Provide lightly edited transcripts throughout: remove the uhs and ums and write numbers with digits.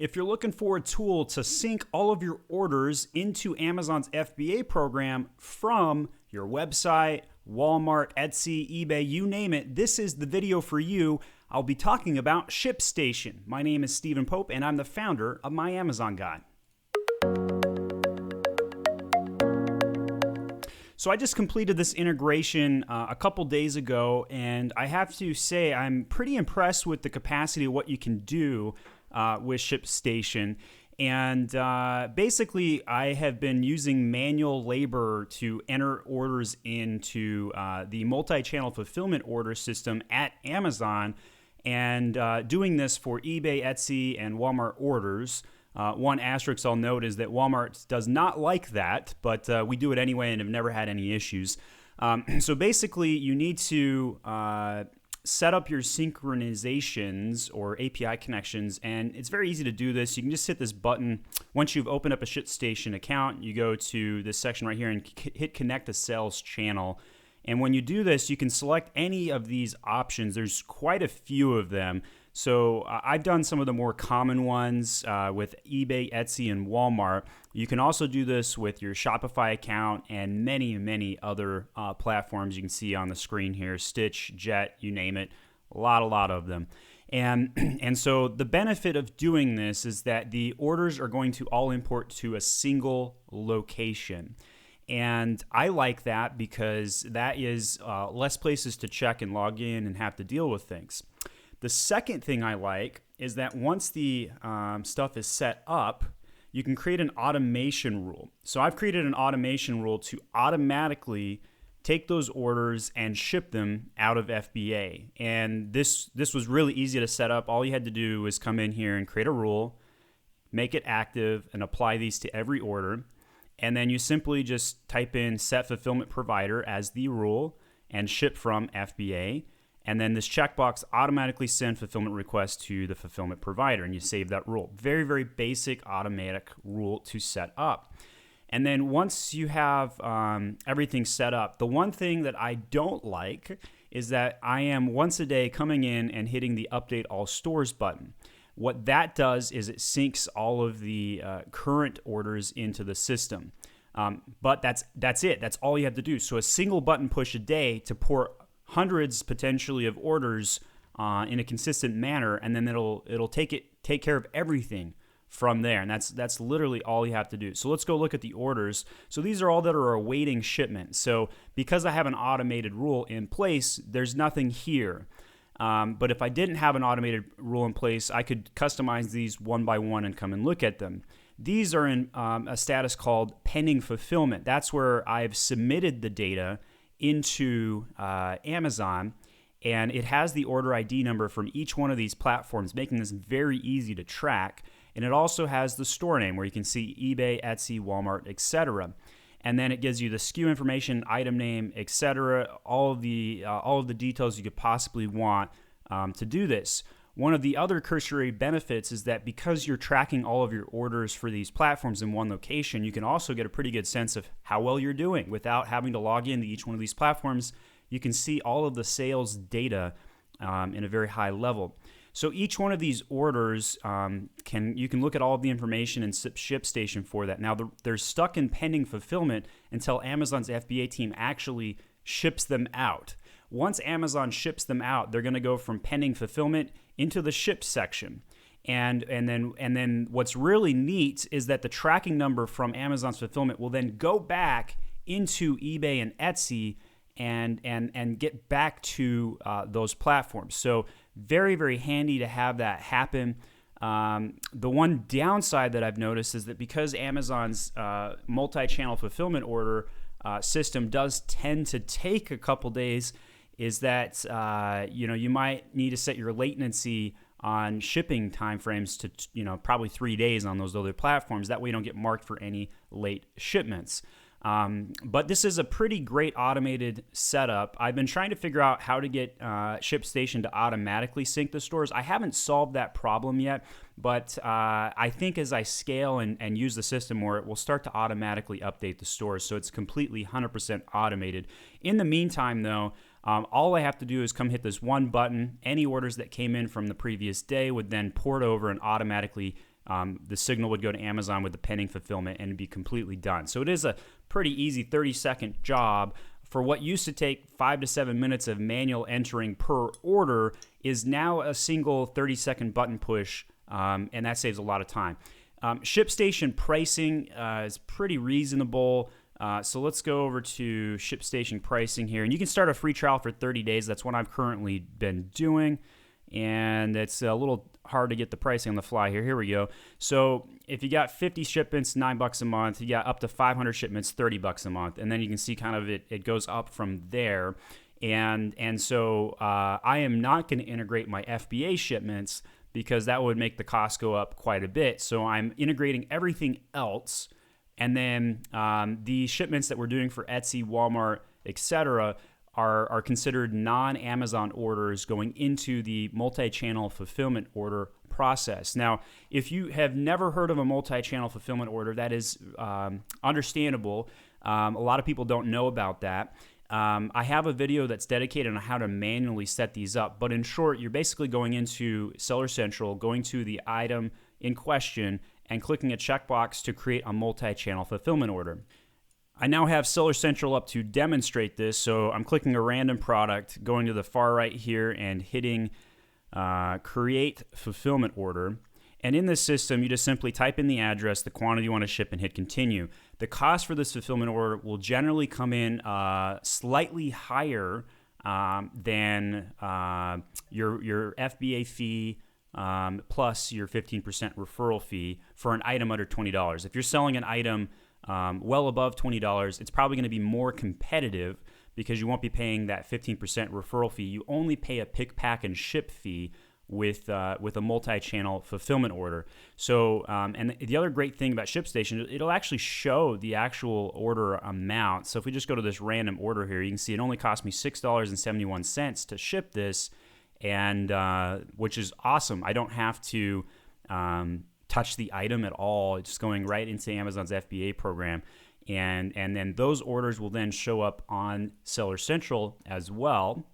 If you're looking for a tool to sync all of your orders into Amazon's FBA program from your website, Walmart, Etsy, eBay, you name it, this is the video for you. I'll be talking about ShipStation. My name is Stephen Pope, and I'm the founder of My Amazon Guide. So I just completed this integration a couple days ago, and I have to say I'm pretty impressed with the capacity of what you can do with ShipStation. And basically, I have been using manual labor to enter orders into the multi-channel fulfillment order system at Amazon, and doing this for eBay, Etsy, and Walmart orders. One asterisk I'll note is that Walmart does not like that, but we do it anyway and have never had any issues. So basically, you need to set up your synchronizations or API connections, and it's very easy to do this. You can just hit this button. Once you've opened up a ShipStation account, you go to this section right here and hit Connect to Sales Channel. And when you do this, you can select any of these options. There's quite a few of them. So I've done some of the more common ones with eBay, Etsy, and Walmart. You can also do this with your Shopify account and many, many other platforms you can see on the screen here. Stitch, Jet, you name it. A lot of them. And so the benefit of doing this is that the orders are going to all import to a single location. And I like that because that is less places to check and log in and have to deal with things. The second thing I like is that once the stuff is set up, you can create an automation rule. So I've created an automation rule to automatically take those orders and ship them out of FBA. And this was really easy to set up. All you had to do was come in here and create a rule, make it active, and apply these to every order. And then you simply just type in set fulfillment provider as the rule and ship from FBA. And then this checkbox automatically sends fulfillment requests to the fulfillment provider, and you save that rule. Very, very basic automatic rule to set up. And then once you have everything set up, the one thing that I don't like is that I am once a day coming in and hitting the Update All Stores button. What that does is it syncs all of the current orders into the system. But that's it. That's all you have to do. So a single button push a day to port hundreds potentially of orders in a consistent manner, and then it'll take care of everything from there. And that's literally all you have to do. So let's go look at the orders. So these are all that are awaiting shipment. So because I have an automated rule in place, there's nothing here. But if I didn't have an automated rule in place, I could customize these one by one and come and look at them. These are in a status called pending fulfillment. That's where I've submitted the data into Amazon, and it has the order ID number from each one of these platforms, making this very easy to track. And it also has the store name where you can see eBay, Etsy, Walmart, etc. And then it gives you the SKU information, item name, etc. All of the details you could possibly want to do this. One of the other cursory benefits is that because you're tracking all of your orders for these platforms in one location, you can also get a pretty good sense of how well you're doing without having to log into each one of these platforms. You can see all of the sales data in a very high level. So each one of these orders, you can look at all of the information in ShipStation for that. Now they're stuck in pending fulfillment until Amazon's FBA team actually ships them out. Once Amazon ships them out, they're going to go from pending fulfillment into the ship section. And then what's really neat is that the tracking number from Amazon's fulfillment will then go back into eBay and Etsy and get back to those platforms. So very, very handy to have that happen. The one downside that I've noticed is that because Amazon's multi-channel fulfillment order system does tend to take a couple days, is that you might need to set your latency on shipping timeframes to probably 3 days on those other platforms. That way you don't get marked for any late shipments. But this is a pretty great automated setup. I've been trying to figure out how to get ShipStation to automatically sync the stores. I haven't solved that problem yet, but I think as I scale and use the system more, it will start to automatically update the stores. So it's completely 100% automated. In the meantime, though, all I have to do is come hit this one button. Any orders that came in from the previous day would then port over and automatically the signal would go to Amazon with the pending fulfillment and it'd be completely done. So it is a pretty easy 30-second job. For what used to take 5 to 7 minutes of manual entering per order is now a single 30-second button push, and that saves a lot of time. ShipStation pricing is pretty reasonable. So let's go over to ShipStation pricing here. And you can start a free trial for 30 days. That's what I've currently been doing. And it's a little hard to get the pricing on the fly here. Here we go. So if you got 50 shipments, $9 a month. You got up to 500 shipments, $30 a month. And then you can see kind of it goes up from there. And so I am not going to integrate my FBA shipments because that would make the cost go up quite a bit. So I'm integrating everything else. And then the shipments that we're doing for Etsy, Walmart, etc., are considered non-Amazon orders going into the multi-channel fulfillment order process. Now, if you have never heard of a multi-channel fulfillment order, that is understandable. A lot of people don't know about that. I have a video that's dedicated on how to manually set these up, but in short, you're basically going into Seller Central, going to the item in question, and clicking a checkbox to create a multi-channel fulfillment order. I now have Seller Central up to demonstrate this, so I'm clicking a random product, going to the far right here and hitting Create Fulfillment Order. And in this system, you just simply type in the address, the quantity you want to ship, and hit Continue. The cost for this fulfillment order will generally come in slightly higher than your FBA fee plus your 15% referral fee for an item under $20. If you're selling an item well above $20, it's probably going to be more competitive because you won't be paying that 15% referral fee. You only pay a pick, pack, and ship fee with a multi-channel fulfillment order. So, and the other great thing about ShipStation, it'll actually show the actual order amount. So if we just go to this random order here, you can see it only cost me $6.71 to ship this, and which is awesome. I don't have to touch the item at all. It's just going right into Amazon's FBA program. And then those orders will then show up on Seller Central as well.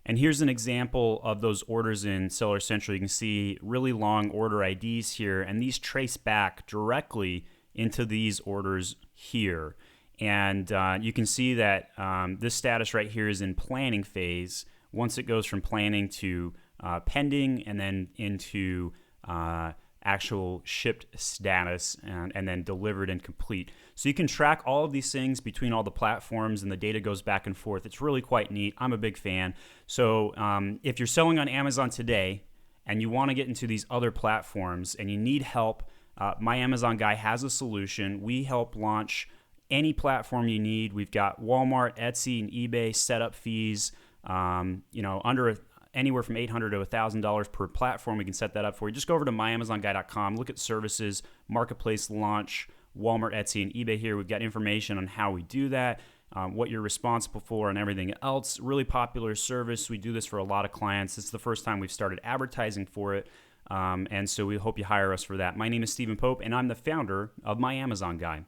And here's an example of those orders in Seller Central. You can see really long order IDs here, and these trace back directly into these orders here. And you can see that this status right here is in planning phase. Once it goes from planning to pending and then into actual shipped status and then delivered and complete. So you can track all of these things between all the platforms and the data goes back and forth. It's really quite neat. I'm a big fan. So if you're selling on Amazon today and you want to get into these other platforms and you need help, my Amazon guy has a solution. We help launch any platform you need. We've got Walmart, Etsy, and eBay setup fees, under anywhere from $800 to $1,000 per platform. We can set that up for you. Just go over to myamazonguy.com, look at services, marketplace launch, Walmart, Etsy, and eBay here. We've got information on how we do that, what you're responsible for, and everything else. Really popular service. We do this for a lot of clients. This is the first time we've started advertising for it, and so we hope you hire us for that. My name is Stephen Pope, and I'm the founder of My Amazon Guy.